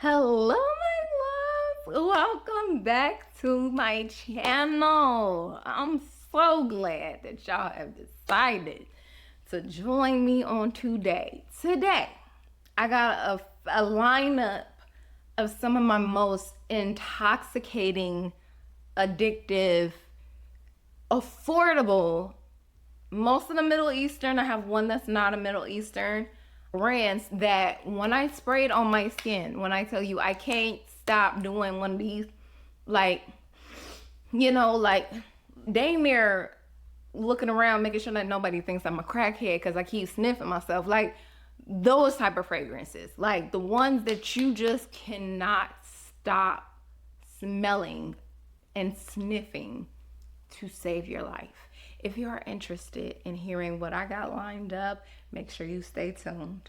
Hello, my loves. Welcome back to my channel. I'm so glad that y'all have decided to join me on today. Today, I got a lineup of some of my most intoxicating, addictive, affordable, most of the Middle Eastern. I have one that's not a Middle Eastern brands that when I spray it on my skin, when I tell you I can't stop doing one of these, like, like dang near looking around making sure that nobody thinks I'm a crackhead because I keep sniffing myself, like those type of fragrances, like the ones that you just cannot stop smelling and sniffing to save your life. If you are interested in hearing what I got lined up, make sure you stay tuned.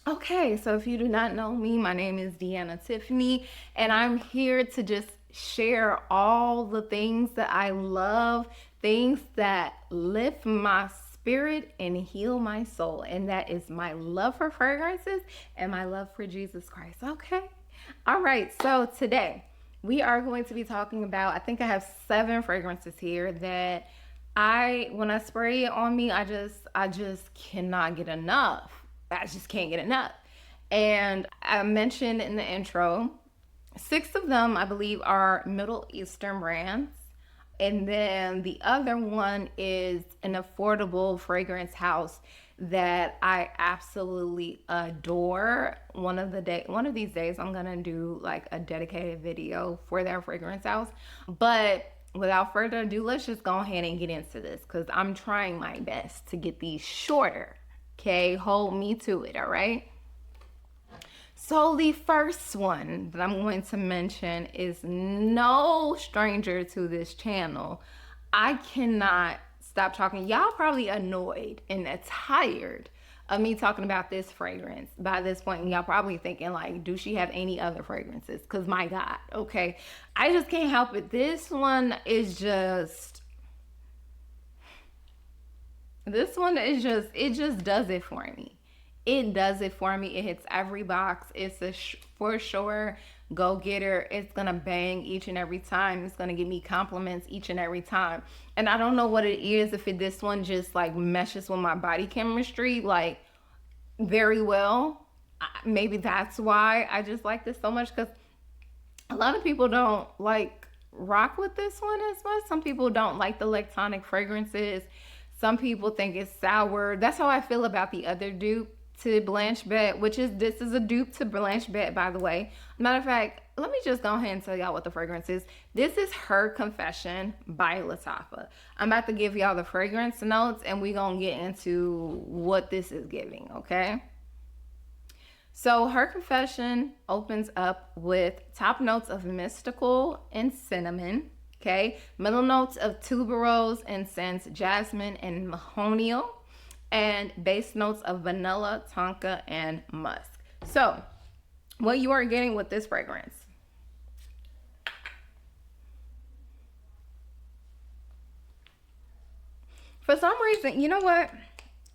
Okay, so if you do not know me, my name is Deanna Tiffany, and I'm here to just share all the things that I love, things that lift my spirit and heal my soul, and that is my love for fragrances and my love for Jesus Christ. Okay, all right, so today we are going to be talking about, I think I have 7 fragrances here that when I spray it on me, I just cannot get enough. I just can't get enough. And I mentioned in the intro, 6 of them I believe are Middle Eastern brands. And then the other one is an affordable fragrance house that I absolutely adore. One of these days I'm gonna do like a dedicated video for that fragrance house. But without further ado, let's just go ahead and get into this because I'm trying my best to get these shorter. Okay, hold me to it, all right? So the first one that I'm going to mention is no stranger to this channel. I cannot stop talking. Y'all probably annoyed and tired of me talking about this fragrance by this point. Y'all probably thinking like, do she have any other fragrances? Because my God, okay. I just can't help it. This one is just, it just does it for me. It does it for me. It hits every box. It's a for sure go-getter. It's gonna bang each and every time. It's gonna give me compliments each and every time. And I don't know what it is, if this one just like meshes with my body chemistry like very well. Maybe that's why I just like this so much, because a lot of people don't like rock with this one as much. Some people don't like the electronic fragrances. Some people think it's sour. That's how I feel about the other dupe to Blanche Bette, this is a dupe to Blanche Bette, by the way. Matter of fact, let me just go ahead and tell y'all what the fragrance is. This is Her Confession by Lattafa. I'm about to give y'all the fragrance notes and we're gonna get into what this is giving, okay? So Her Confession opens up with top notes of mystical and cinnamon. Okay, middle notes of tuberose, incense, jasmine, and mahogany, and base notes of vanilla, tonka, and musk. So, what you are getting with this fragrance. For some reason, you know what?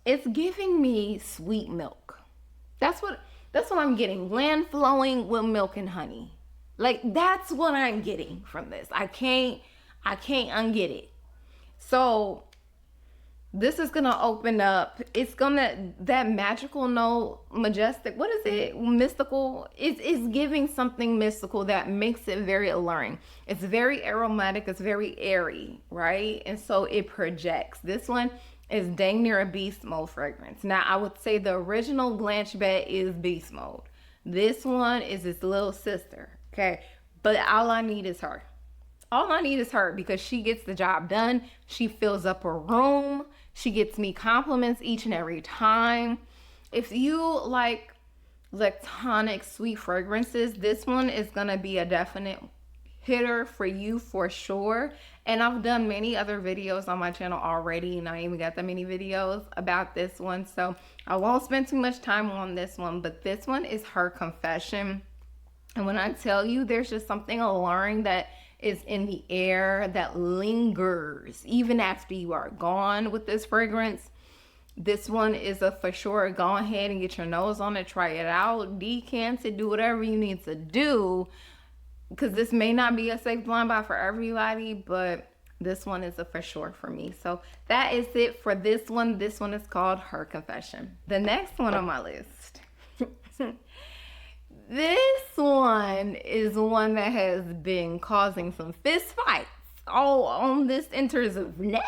It's giving me sweet milk. That's what I'm getting. Land flowing with milk and honey. Like, that's what I'm getting from this. I can't unget it. So this is gonna open up. It's gonna, that magical note, majestic, what is it? Mystical. It's giving something mystical that makes it very alluring. It's very aromatic. It's very airy, right? And so it projects. This one is dang near a beast mode fragrance. Now, I would say the original Blanche Bette is beast mode. This one is its little sister. Okay, but all I need is her. All I need is her, because she gets the job done. She fills up a room. She gets me compliments each and every time. If you like electronic sweet fragrances, this one is gonna be a definite hitter for you for sure. And I've done many other videos on my channel already, and I even got that many videos about this one, so I won't spend too much time on this one. But this one is Her Confession, and when I tell you, there's just something alluring that is in the air that lingers even after you are gone with this fragrance. This one is a for sure. Go ahead and get your nose on it, try it out, decant it, do whatever you need to do, because this may not be a safe blind buy for everybody, but this one is a for sure for me. So that is it for this one. This one is called Her Confession. The next one on my list. This one is one that has been causing some fist fights on this internet.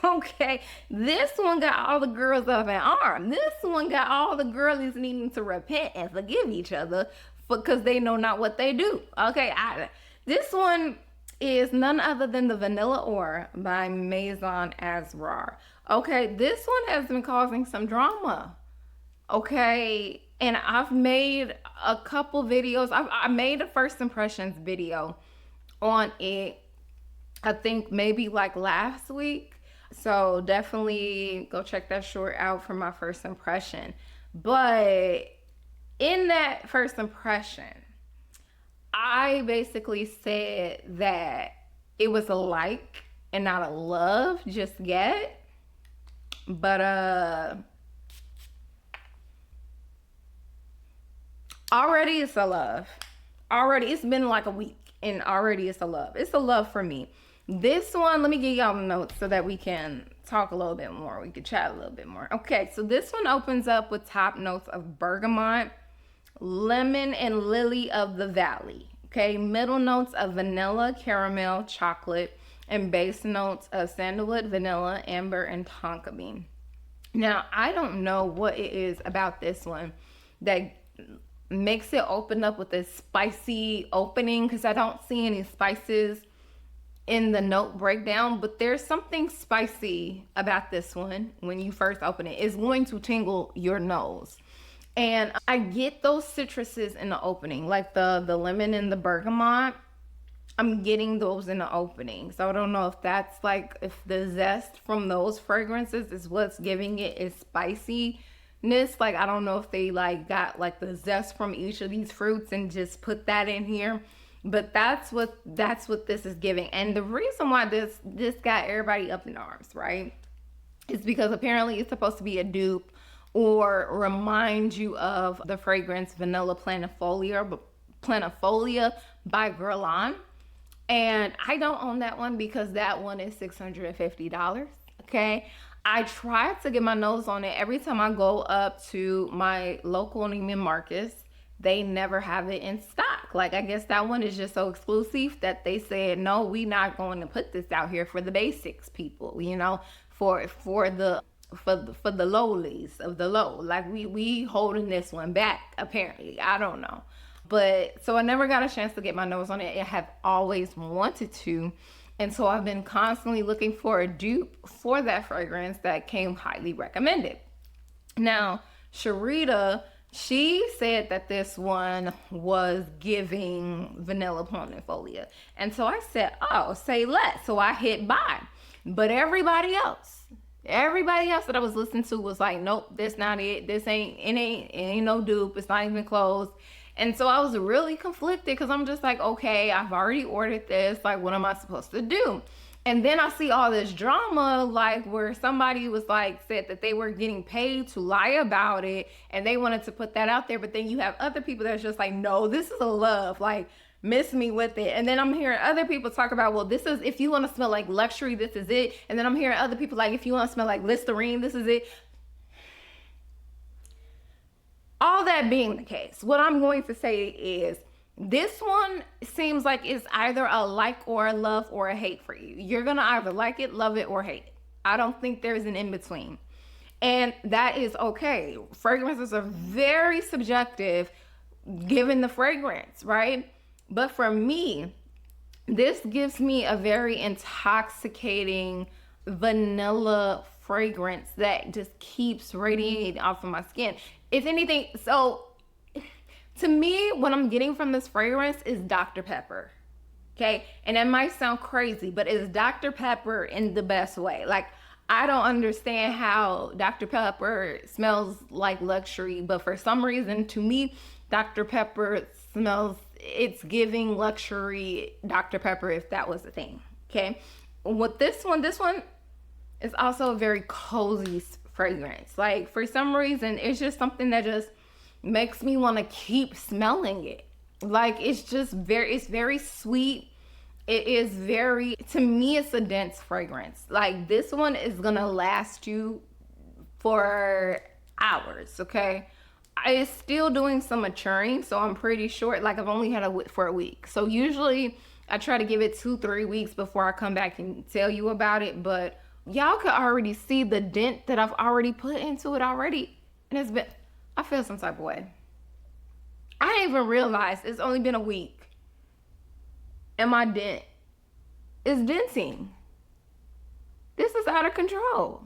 Okay, this one got all the girls up in arms. This one got all the girlies needing to repent and forgive each other because they know not what they do. Okay, this one is none other than the Vanilla Aura by Maison Asrar. Okay, this one has been causing some drama. Okay, and I've made a couple videos. I made a first impressions video on it, I think maybe like last week. So definitely go check that short out for my first impression. But in that first impression, I basically said that it was a like and not a love just yet. But already it's a love. Already it's been like a week and already it's a love. It's a love for me. This one, let me give y'all the notes so that we can talk a little bit more. We can chat a little bit more. Okay, so this one opens up with top notes of bergamot, lemon, and lily of the valley. Okay, middle notes of vanilla, caramel, chocolate, and base notes of sandalwood, vanilla, amber, and tonka bean. Now, I don't know what it is about this one that makes it open up with this spicy opening, because I don't see any spices in the note breakdown, but there's something spicy about this one. When you first open it, it's going to tingle your nose, and I get those citruses in the opening, like the lemon and the bergamot. I'm getting those in the opening, so I don't know if that's like, if the zest from those fragrances is what's giving it its spiciness. Like, I don't know if they like got like the zest from each of these fruits and just put that in here. But that's what this is giving. And the reason why this got everybody up in arms, right, is because apparently it's supposed to be a dupe or remind you of the fragrance Vanilla Planifolia by Guerlain. And I don't own that one because that one is $650. Okay, I tried to get my nose on it. Every time I go up to my local Neiman Marcus, they never have it in stock. Like, I guess that one is just so exclusive that they said, no, we not going to put this out here for the basics people, you know, for the lowlies of the low. Like, we holding this one back, apparently. I don't know. But so I never got a chance to get my nose on it. I have always wanted to. And so I've been constantly looking for a dupe for that fragrance that came highly recommended. Now, Sharita, she said that this one was giving Vanilla Planifolia. And so I said, oh, say less. So I hit buy. But everybody else that I was listening to was like, nope, that's not it. This ain't no dupe. It's not even close. And so I was really conflicted because I'm just like, okay, I've already ordered this. Like, what am I supposed to do? And then I see all this drama, like where somebody was like, said that they were getting paid to lie about it and they wanted to put that out there. But then you have other people that's just like, no, this is a love, like, miss me with it. And then I'm hearing other people talk about, well, this is, if you want to smell like luxury, this is it. And then I'm hearing other people like, if you want to smell like Listerine, this is it. All that being the case, what I'm going to say is, this one seems like it's either a like or a love or a hate for you. You're going to either like it, love it, or hate it. I don't think there's an in-between. And that is okay. Fragrances are very subjective given the fragrance, right? But for me, this gives me a very intoxicating vanilla fragrance that just keeps radiating off of my skin. If anything, so to me, what I'm getting from this fragrance is Dr. Pepper. Okay, and that might sound crazy, but it's Dr. Pepper in the best way. Like, I don't understand how Dr. Pepper smells like luxury, but for some reason, to me, Dr. Pepper smells it's giving luxury Dr. Pepper if that was a thing. Okay. With this one is also a very cozy fragrance. Like for some reason, it's just something that just makes me want to keep smelling it. Like it's very sweet. It is very, to me, it's a dense fragrance. Like this one is gonna last you for hours, okay? It's still doing some maturing, so I'm pretty sure, like I've only had it for a week. So usually I try to give it 2-3 weeks before I come back and tell you about it, but y'all could already see the dent that I've already put into it already. And it's been, I feel some type of way. I didn't even realize it's only been a week. And my dent is denting. This is out of control.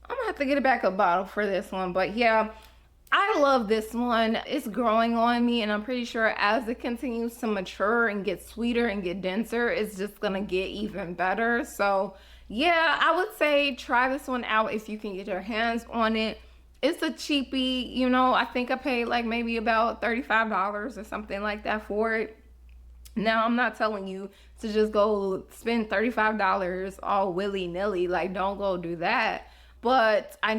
I'm gonna have to get a backup bottle for this one. But yeah, I love this one. It's growing on me, and I'm pretty sure as it continues to mature and get sweeter and get denser, it's just gonna get even better. So yeah, I would say try this one out if you can get your hands on it. It's a cheapie, you know. I think I paid like maybe about $35 or something like that for it. Now, I'm not telling you to just go spend $35 all willy-nilly. Like, don't go do that. But I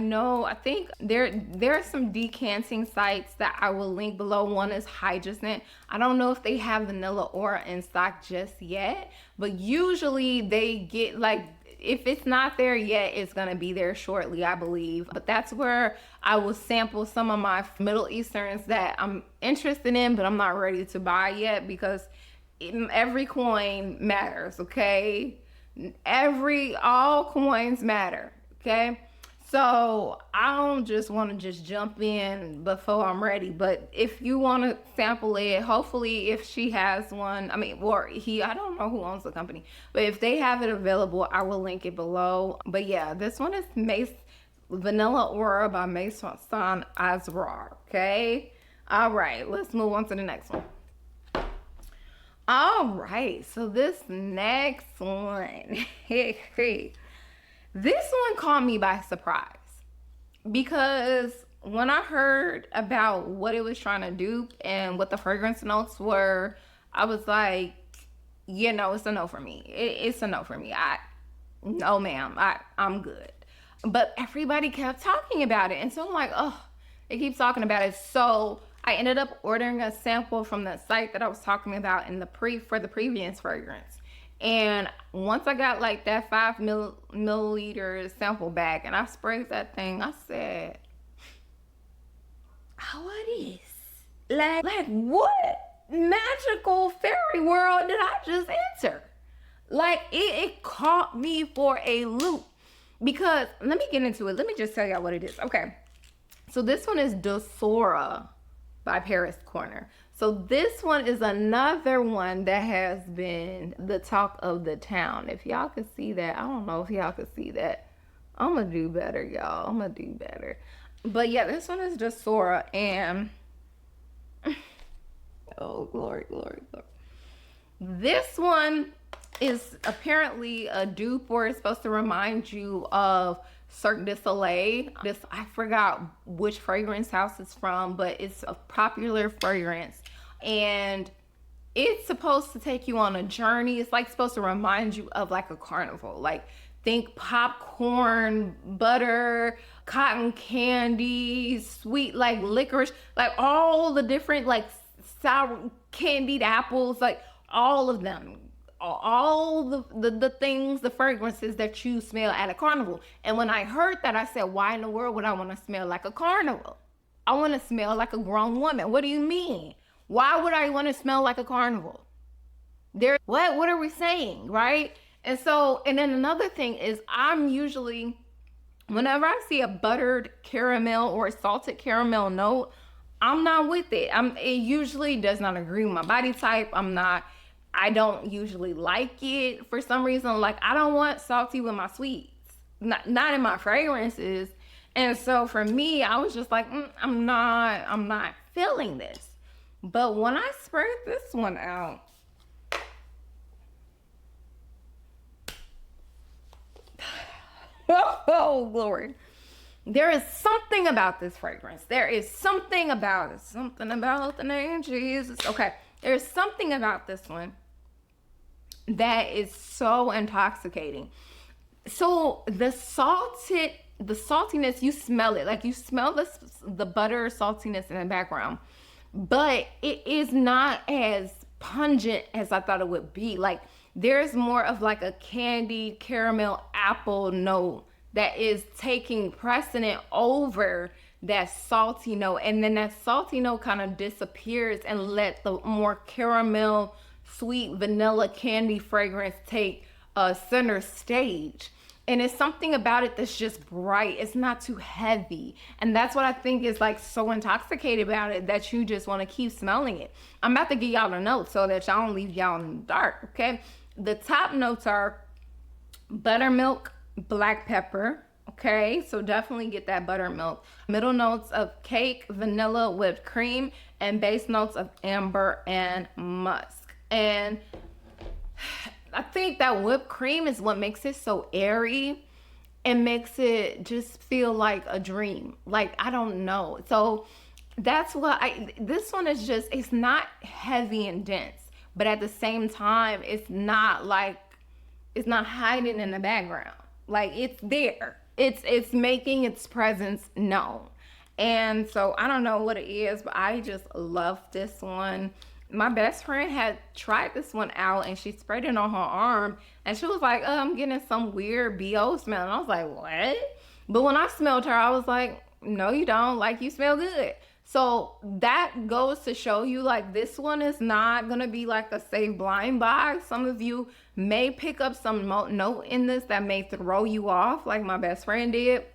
think there are some decanting sites that I will link below. One is Hyggescent. I don't know if they have Vanilla Aura in stock just yet, but usually they get, like, if it's not there yet, it's gonna be there shortly, I believe. But that's where I will sample some of my Middle Easterns that I'm interested in, but I'm not ready to buy yet because every coin matters, okay? All coins matter, okay? So I don't just want to just jump in before I'm ready, but if you want to sample it, hopefully if she has one, I mean, or he, I don't know who owns the company, but if they have it available, I will link it below. But yeah, this one is Vanilla Aura by Maison Asrar, okay? All right, let's move on to the next one. All right, so this next one, this one caught me by surprise because when I heard about what it was trying to do and what the fragrance notes were, I was like, you know, it's a no for me. It's a no for me. No ma'am, I'm good. But everybody kept talking about it. And so I'm like, oh, they keep talking about it. So I ended up ordering a sample from the site that I was talking about for the previous fragrance. And once I got like that 5 milliliter sample bag and I sprayed that thing, I said, what is? Like what magical fairy world did I just enter? Like it caught me for a loop because let me get into it. Let me just tell y'all what it is. Okay. So this one is Dulzura by Paris Corner. So this one is another one that has been the talk of the town. If y'all could see that, I don't know if y'all could see that. I'm gonna do better, y'all. I'm gonna do better. But yeah, this one is Dulzura, and oh, glory, glory, glory. This one is apparently a dupe, or it's supposed to remind you of Cirque du Soleil. I forgot which fragrance house it's from, but it's a popular fragrance. And it's supposed to take you on a journey. It's like supposed to remind you of like a carnival. Like think popcorn, butter, cotton candy, sweet like licorice, like all the different like sour candied apples, like all of them. All the things, the fragrances that you smell at a carnival. And when I heard that, I said, why in the world would I want to smell like a carnival? I want to smell like a grown woman. What do you mean? Why would I want to smell like a carnival? What are we saying, right? And then another thing is I'm usually, whenever I see a buttered caramel or a salted caramel note, I'm not with it. It usually does not agree with my body type. I don't usually like it for some reason. Like I don't want salty with my sweets, not in my fragrances. And so for me, I was just like, I'm not feeling this. But when I sprayed this one out, oh glory, there is something about this fragrance. There is something about it. Something about the name Jesus. Okay. There's something about this one that is so intoxicating. So the saltiness, you smell it. Like you smell the butter saltiness in the background, but it is not as pungent as I thought it would be. Like there's more of like a candy caramel apple note that is taking precedent over that salty note, and then that salty note kind of disappears and let the more caramel sweet vanilla candy fragrance take center stage. And it's something about it that's just bright. It's not too heavy. And that's what I think is like so intoxicated about it, that you just want to keep smelling it. I'm about to give y'all the notes so that y'all don't leave y'all in the dark, okay? The top notes are buttermilk, black pepper, okay? So definitely get that buttermilk. Middle notes of cake, vanilla, whipped cream, and base notes of amber and musk. And I think that whipped cream is what makes it so airy and makes it just feel like a dream. Like, I don't know. So that's what this one is just, it's not heavy and dense, but at the same time, it's not hiding in the background. Like, it's there. It's making its presence known. And so I don't know what it is, but I just love this one. My best friend had tried this one out and she sprayed it on her arm and she was like, I'm getting some weird BO smell. And I was like, what? But when I smelled her, I was like, no, you don't. Like, you smell good. So that goes to show you, like, this one is not going to be like a Save Blind Buy. Some of you may pick up some note in this that may throw you off, like my best friend did.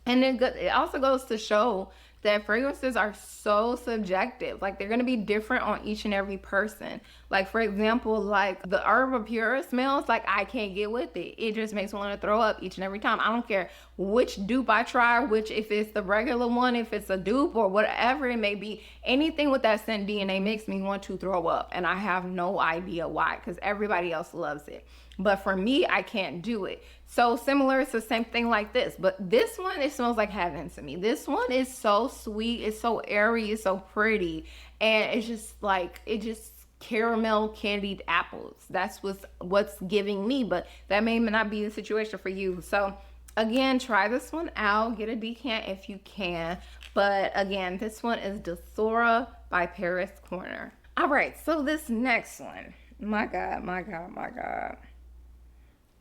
And it also goes to show that fragrances are so subjective. Like, they're going to be different on each and every person. Like, for example, like the Herba Pura smells, like, I can't get with it. It just makes me want to throw up each and every time. I don't care which dupe I try, if it's the regular one, if it's a dupe or whatever it may be, anything with that scent DNA makes me want to throw up. And I have no idea why, because everybody else loves it. But for me, I can't do it. So similar, it's the same thing like this. But this one, it smells like heaven to me. This one is so sweet. It's so airy. It's so pretty. And it's just like, it just caramel candied apples. That's what's giving me. But that may not be the situation for you. So again, try this one out. Get a decant if you can. But again, this one is Dulzura by Paris Corner. All right, so this next one. My God, my God, my God.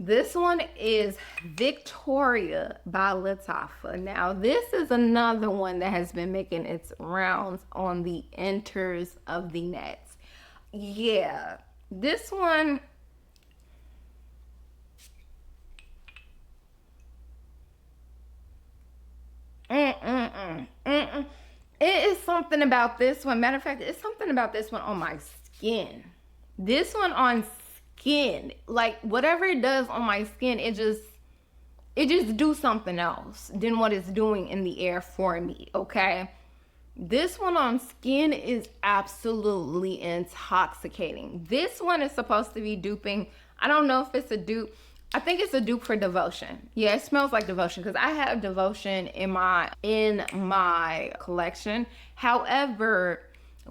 This one is Victoria by Lattafa. Now, this is another one that has been making its rounds on the enters of the nets. Yeah, this one, it is something about this one. Matter of fact, it's something about this one on my skin. This one on skin, like whatever it does on my skin, it just do something else than what it's doing in the air for me, okay? This one on skin is absolutely intoxicating. This one is supposed to be duping. I don't know if it's a dupe. I think it's a dupe for Devotion. Yeah, it smells like Devotion because I have Devotion in my collection. However,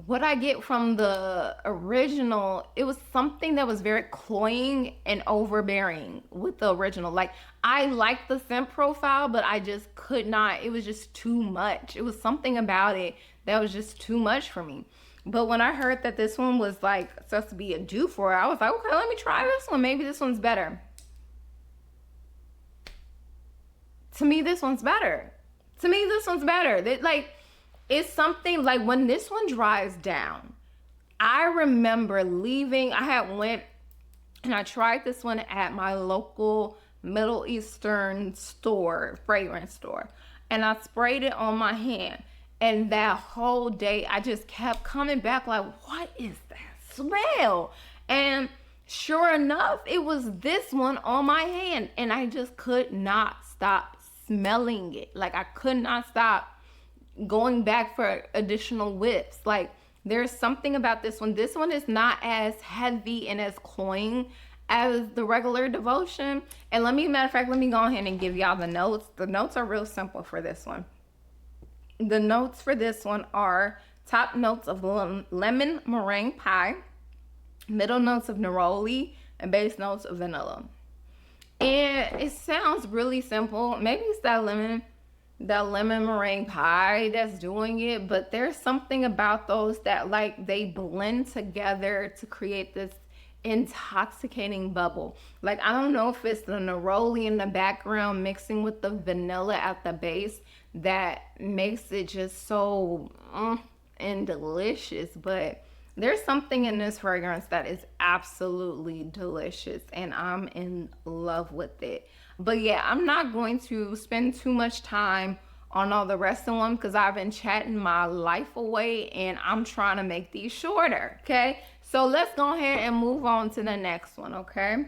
what I get from the original, it was something that was very cloying and overbearing with the original. Like, I liked the scent profile, but I just could not. It was just too much. It was something about it that was just too much for me. But when I heard that this one was like supposed to be a dupe for it, I was like, okay, let me try this one. Maybe this one's better. To me, this one's better. To me, this one's better. It's something like when this one dries down, I remember leaving. I had went and I tried this one at my local Middle Eastern store, fragrance store, and I sprayed it on my hand. And that whole day, I just kept coming back like, what is that smell? And sure enough, it was this one on my hand, and I just could not stop smelling it. Like, I could not stop going back for additional whiffs. Like, there's something about this one. This one is not as heavy and as cloying as the regular Devotion. And matter of fact, let me go ahead and give y'all the notes. The notes are real simple for this one. The notes for this one are top notes of lemon meringue pie, middle notes of neroli, and base notes of vanilla. And it sounds really simple. Maybe it's that lemon meringue pie that's doing it, but there's something about those that like they blend together to create this intoxicating bubble. Like, I don't know if it's the neroli in the background mixing with the vanilla at the base that makes it just so and delicious, but there's something in this fragrance that is absolutely delicious and I'm in love with it. But yeah, I'm not going to spend too much time on all the rest of them because I've been chatting my life away and I'm trying to make these shorter, okay? So let's go ahead and move on to the next one, okay?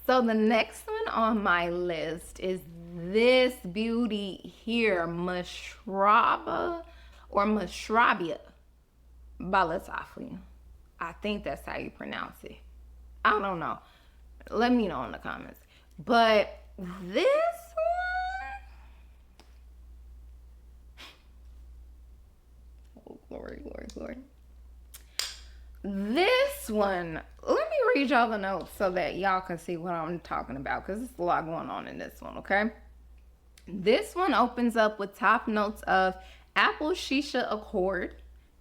So the next one on my list is this beauty here, Mashrabya by Lattafa. I think that's how you pronounce it. I don't know. Let me know in the comments. But this one, oh, glory. This one, let me read y'all the notes so that y'all can see what I'm talking about, because there's a lot going on in this one, okay? This one opens up with top notes of apple shisha accord,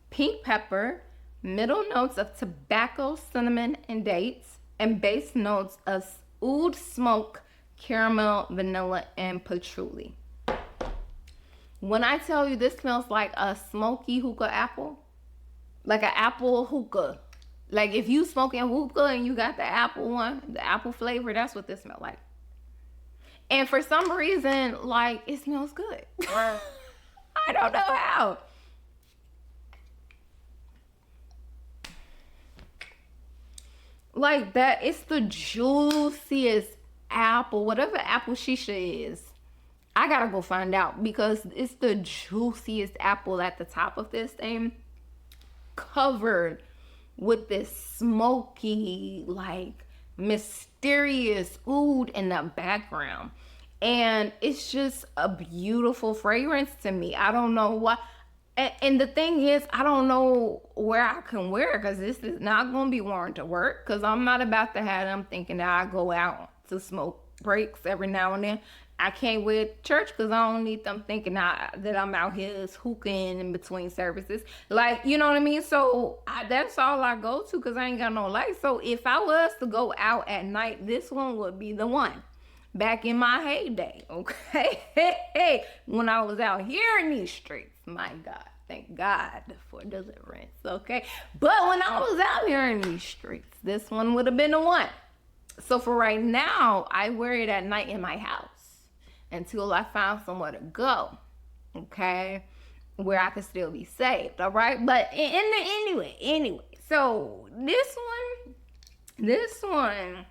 pink pepper, middle notes of tobacco, cinnamon, and dates, and base notes of oud smoke, caramel, vanilla, and patchouli. When I tell you this smells like a smoky hookah apple, like an apple hookah. Like if you smoking hookah and you got the apple one, the apple flavor, that's what this smells like. And for some reason, like, it smells good. I don't know how. Like that, it's the juiciest apple, whatever apple shisha is. I gotta go find out because it's the juiciest apple at the top of this thing, covered with this smoky, like mysterious oud in the background. And it's just a beautiful fragrance to me. I don't know why. And the thing is, I don't know where I can wear it because this is not going to be worn to work because I'm not about to have them thinking that I go out to smoke breaks every now and then. I can't wear it to church because I don't need them thinking that I'm out here hookahing in between services. Like, you know what I mean? So that's all I go to because I ain't got no light. So if I was to go out at night, this one would be the one. Back in my heyday, okay? When I was out here in these streets, my God, thank God for deliverance, okay? But when I was out here in these streets, this one would have been the one. So for right now, I wear it at night in my house until I found somewhere to go, okay? Where I could still be saved, all right? But anyway, so this one,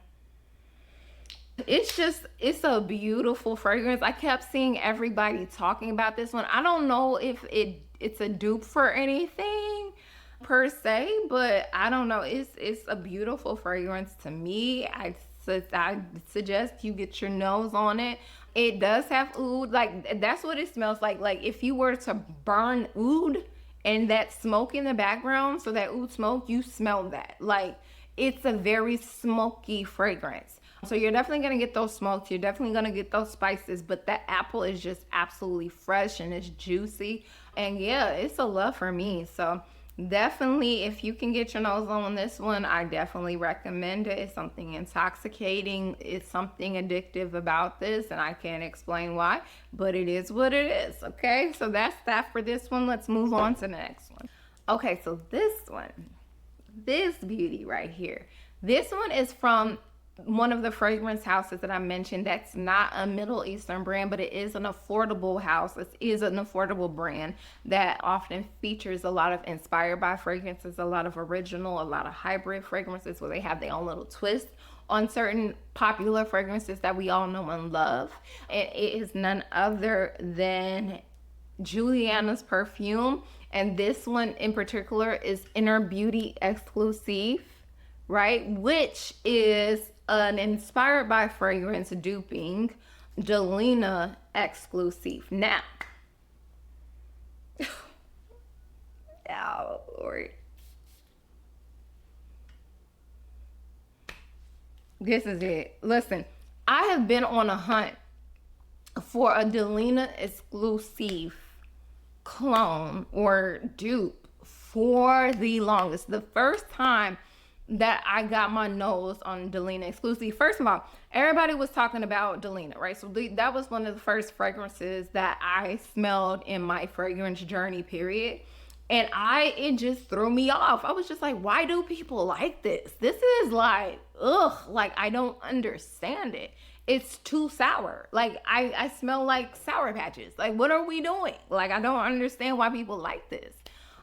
it's a beautiful fragrance. I kept seeing everybody talking about this one. I don't know if it's a dupe for anything per se, but I don't know. It's a beautiful fragrance to me. I suggest you get your nose on it. It does have oud. Like, that's what it smells like. Like, if you were to burn oud and that smoke in the background, so that oud smoke, you smell that. Like, it's a very smoky fragrance. So you're definitely going to get those smokes. You're definitely going to get those spices. But that apple is just absolutely fresh and it's juicy. And yeah, it's a love for me. So definitely, if you can get your nose on this one, I definitely recommend it. It's something intoxicating. It's something addictive about this. And I can't explain why. But it is what it is. Okay, so that's that for this one. Let's move on to the next one. Okay, so this one. This beauty right here. This one is from one of the fragrance houses that I mentioned that's not a Middle Eastern brand, but it is an affordable house. It is an affordable brand that often features a lot of inspired by fragrances, a lot of original, a lot of hybrid fragrances where they have their own little twist on certain popular fragrances that we all know and love. And it is none other than Juliana's Perfume. And this one in particular is Inner Beauty Exclusif, right? Which is an inspired by fragrance duping Juliana Exclusif. Now, Oh, Lord. This is it. Listen, I have been on a hunt for a Delina Exclusif clone or dupe for the longest. The first time that I got my nose on Delina Exclusif, first of all, everybody was talking about Delina, right? So that was one of the first fragrances that I smelled in my fragrance journey period. And it just threw me off. I was just like, why do people like this? This is like, ugh, like I don't understand it. It's too sour. Like I smell like Sour Patches. Like, what are we doing? Like, I don't understand why people like this.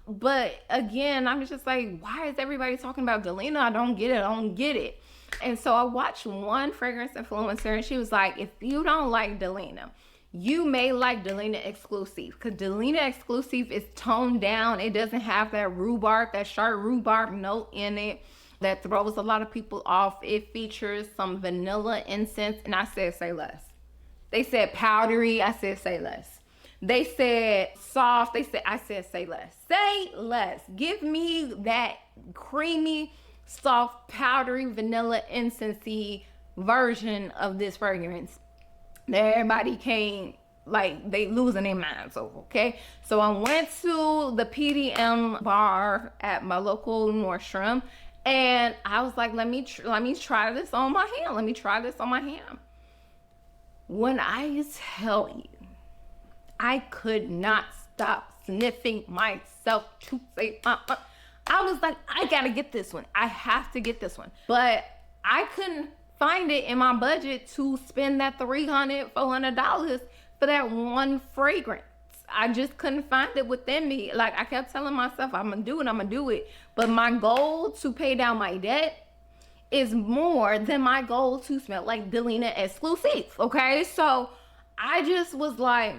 But again, I'm just like, why is everybody talking about Delina? I don't get it. I don't get it. And so I watched one fragrance influencer and she was like, if you don't like Delina, you may like Delina Exclusif, because Delina Exclusif is toned down. It doesn't have that rhubarb, that sharp rhubarb note in it that throws a lot of people off. It features some vanilla incense, and I said, say less. They said powdery, I said, say less. They said soft, I said, say less. Say less. Give me that creamy, soft, powdery, vanilla, incensey version of this fragrance. Everybody came like they losing their minds over, okay? So I went to the PDM bar at my local Nordstrom and I was like, let me try this on my hand. Let me try this on my hand. When I tell you, I could not stop sniffing myself to say, I was like, I gotta get this one. I have to get this one. But I couldn't find it in my budget to spend that $300, $400 for that one fragrance. I just couldn't find it within me. Like, I kept telling myself, I'm gonna do it. But my goal to pay down my debt is more than my goal to smell like Delina Exclusif, okay? So I just was like,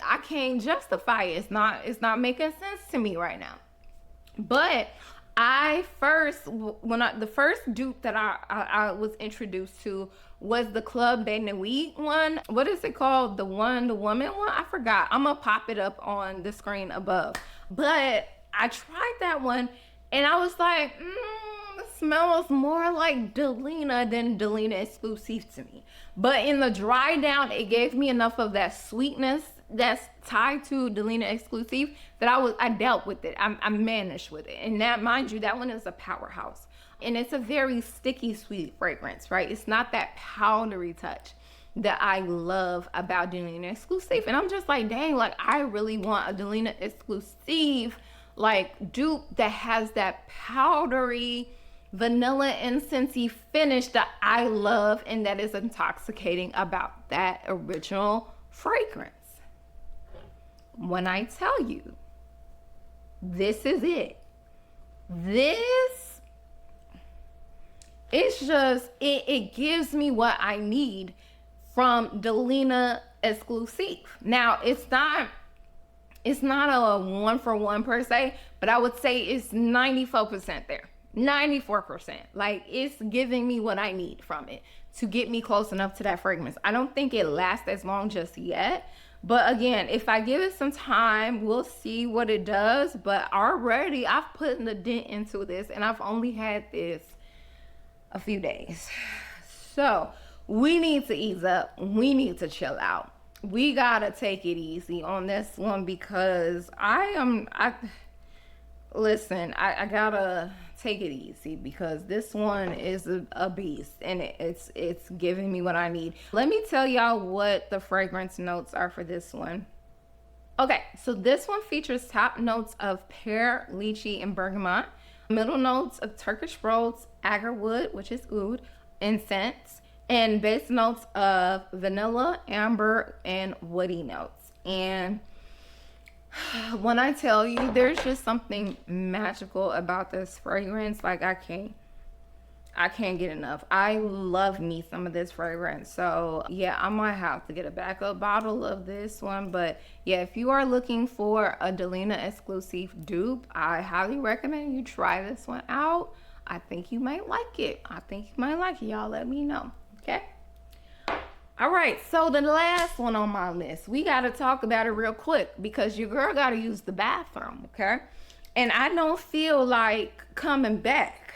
I can't justify it. It's not making sense to me right now. But the first dupe that I was introduced to was the Club de Nuit one. What is it called? The woman one? I forgot. I'm gonna pop it up on the screen above. But I tried that one and I was like, it smells more like Delina than Delina Exclusif to me. But in the dry down, it gave me enough of that sweetness that's tied to Delina Exclusif that I dealt with it. I managed with it. And that, mind you, that one is a powerhouse. And it's a very sticky, sweet fragrance, right? It's not that powdery touch that I love about Delina Exclusif. And I'm just like, dang, like I really want a Delina Exclusif like dupe that has that powdery, vanilla incensey finish that I love and that is intoxicating about that original fragrance. When I tell you, this is it. This, it's just, it gives me what I need from Delina Exclusif. Now, it's not a 1-for-1 per se, but I would say it's 94% there. 94%. Like, it's giving me what I need from it to get me close enough to that fragrance. I don't think it lasts as long just yet. But again, if I give it some time, we'll see what it does. But already I've put in the dent into this and I've only had this a few days. So we need to ease up. We need to chill out. We gotta take it easy on this one because I gotta take it easy because this one is a beast and it's giving me what I need. Let me tell y'all what the fragrance notes are for this one. Okay, so this one features top notes of pear, lychee, and bergamot, middle notes of Turkish rose, agarwood, which is oud, incense, and base notes of vanilla, amber, and woody notes. And when I tell you, there's just something magical about this fragrance. Like I can't get enough. I love me some of this fragrance. So yeah, I might have to get a backup bottle of this one. But yeah, if you are looking for a Delina Exclusif dupe, I highly recommend you try this one out. I think you might like it. Y'all let me know. Okay. All right, so the last one on my list, we got to talk about it real quick because your girl got to use the bathroom, okay? And I don't feel like coming back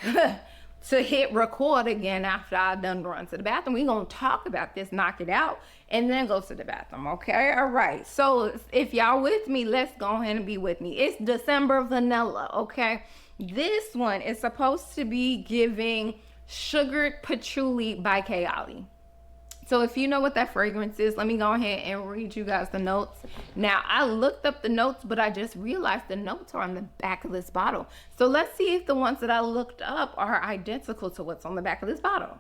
to hit record again after I done run to the bathroom. We gonna talk about this, knock it out, and then go to the bathroom, okay? All right, so if y'all with me, let's go ahead and be with me. It's December Vanilla, okay? This one is supposed to be giving Sugared Patchouli by Kayali. So if you know what that fragrance is, let me go ahead and read you guys the notes. Now, I looked up the notes, but I just realized the notes are on the back of this bottle. So let's see if the ones that I looked up are identical to what's on the back of this bottle.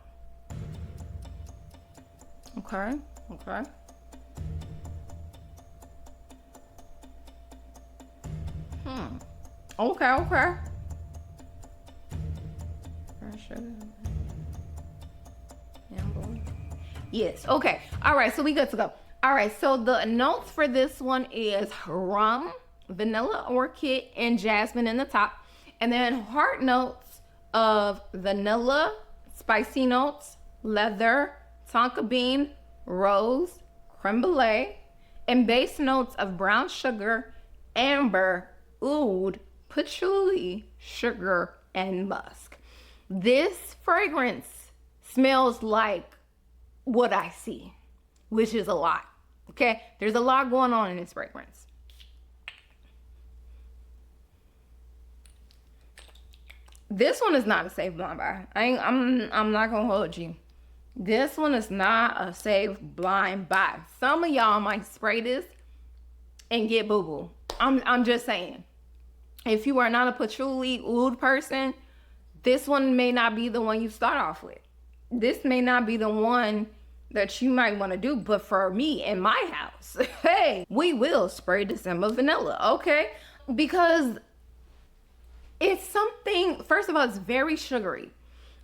Okay, okay. Okay, okay. Yes, okay. All right, so we good to go. All right, so the notes for this one is rum, vanilla orchid, and jasmine in the top. And then heart notes of vanilla, spicy notes, leather, tonka bean, rose, creme brulee, and base notes of brown sugar, amber, oud, patchouli, sugar, and musk. This fragrance smells like what I see, which is a lot. Okay, there's a lot going on in this fragrance. This one is not a safe blind buy. I'm not gonna hold you. This one is not a safe blind buy. Some of y'all might spray this and get boo boo. I'm just saying. If you are not a patchouli oud person, this one may not be the one you start off with. This may not be the one that you might want to do, but for me in my house, hey, we will spray December Vanilla, okay? Because it's something, first of all, it's very sugary.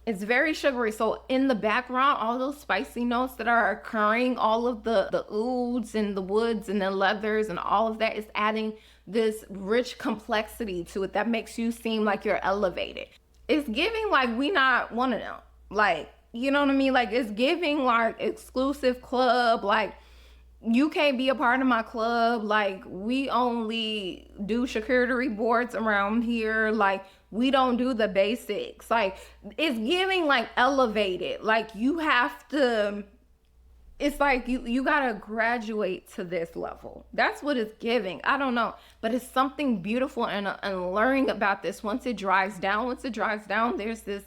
It's very sugary. So in the background, all those spicy notes that are occurring, all of the ouds and the woods and the leathers and all of that is adding this rich complexity to it that makes you seem like you're elevated. It's giving like we not one of them. Like, you know what I mean? Like, it's giving like exclusive club. Like, you can't be a part of my club. Like, we only do charcuterie boards around here. Like, we don't do the basics. Like, it's giving like elevated. Like, you have to, it's like you gotta graduate to this level. That's what it's giving. I don't know, but it's something beautiful. And learning about this, once it dries down, there's this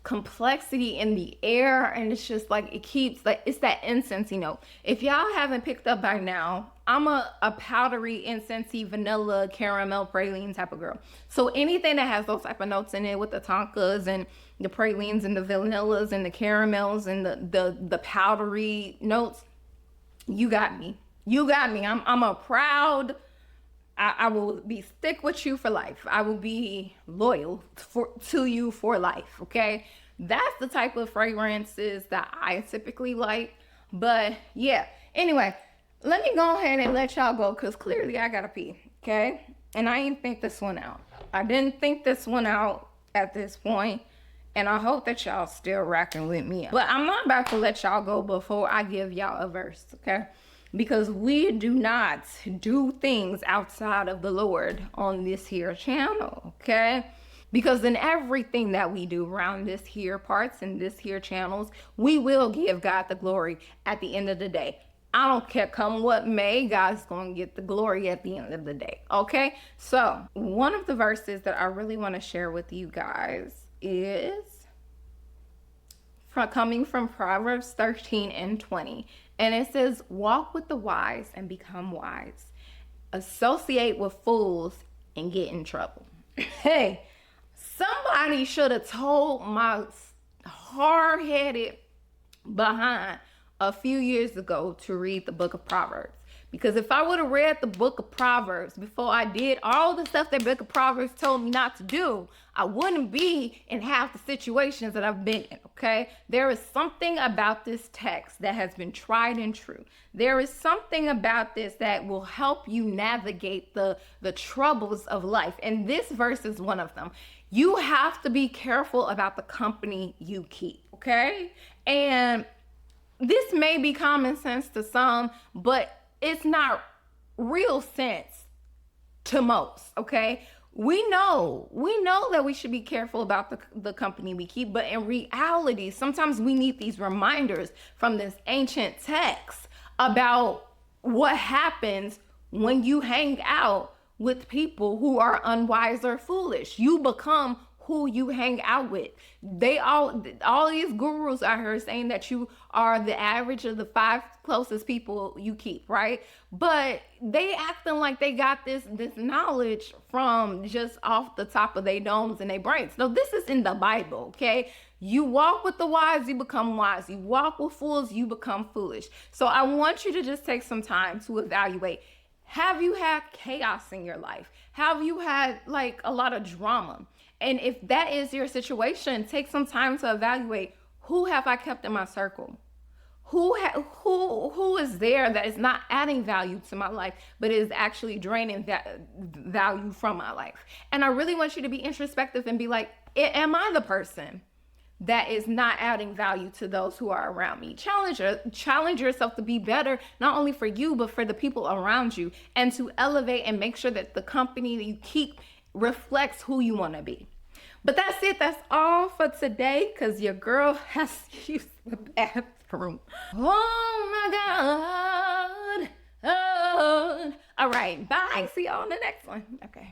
complexity in the air, and it's just like it keeps like it's that incensey note. If y'all haven't picked up by now, I'm a powdery, incensey, vanilla, caramel, praline type of girl. So anything that has those type of notes in it, with the tonkas and the pralines and the vanillas and the caramels and the powdery notes, you got me. I'm a proud, I will be stick with you for life. I will be loyal to you for life, okay? That's the type of fragrances that I typically like. But yeah, anyway, let me go ahead and let y'all go, because clearly I gotta pee, okay? And I didn't think this one out. I didn't think this one out at this point, and I hope that y'all still rocking with me. But I'm not about to let y'all go before I give y'all a verse, okay? Because we do not do things outside of the Lord on this here channel, okay? Because in everything that we do around this here parts and this here channels, we will give God the glory at the end of the day. I don't care, come what may, God's going to get the glory at the end of the day, okay? So one of the verses that I really want to share with you guys is coming from Proverbs 13:20. And it says, walk with the wise and become wise. Associate with fools and get in trouble. Hey, somebody should have told my hard-headed behind a few years ago to read the book of Proverbs. Because if I would have read the book of Proverbs before I did all the stuff that book of Proverbs told me not to do, I wouldn't be in half the situations that I've been in, okay? There is something about this text that has been tried and true. There is something about this that will help you navigate the troubles of life. And this verse is one of them. You have to be careful about the company you keep, okay? And this may be common sense to some, but it's not real sense to most, okay? we know that we should be careful about the company we keep, but in reality, sometimes we need these reminders from this ancient text about what happens when you hang out with people who are unwise or foolish. You become who you hang out with. They all these gurus out here saying that you are the average of the 5 closest people you keep, right? But they acting like they got this knowledge from just off the top of their domes and their brains. No, this is in the Bible, okay? You walk with the wise, you become wise. You walk with fools, you become foolish. So I want you to just take some time to evaluate. Have you had chaos in your life? Have you had like a lot of drama? And if that is your situation, take some time to evaluate, who have I kept in my circle? Who is there that is not adding value to my life, but is actually draining that value from my life? And I really want you to be introspective and be like, am I the person that is not adding value to those who are around me? Challenge yourself to be better, not only for you, but for the people around you, and to elevate and make sure that the company that you keep reflects who you want to be. But that's it. That's all for today, because your girl has used the bathroom. Oh my God. Oh. All right. Bye. See y'all on the next one. Okay.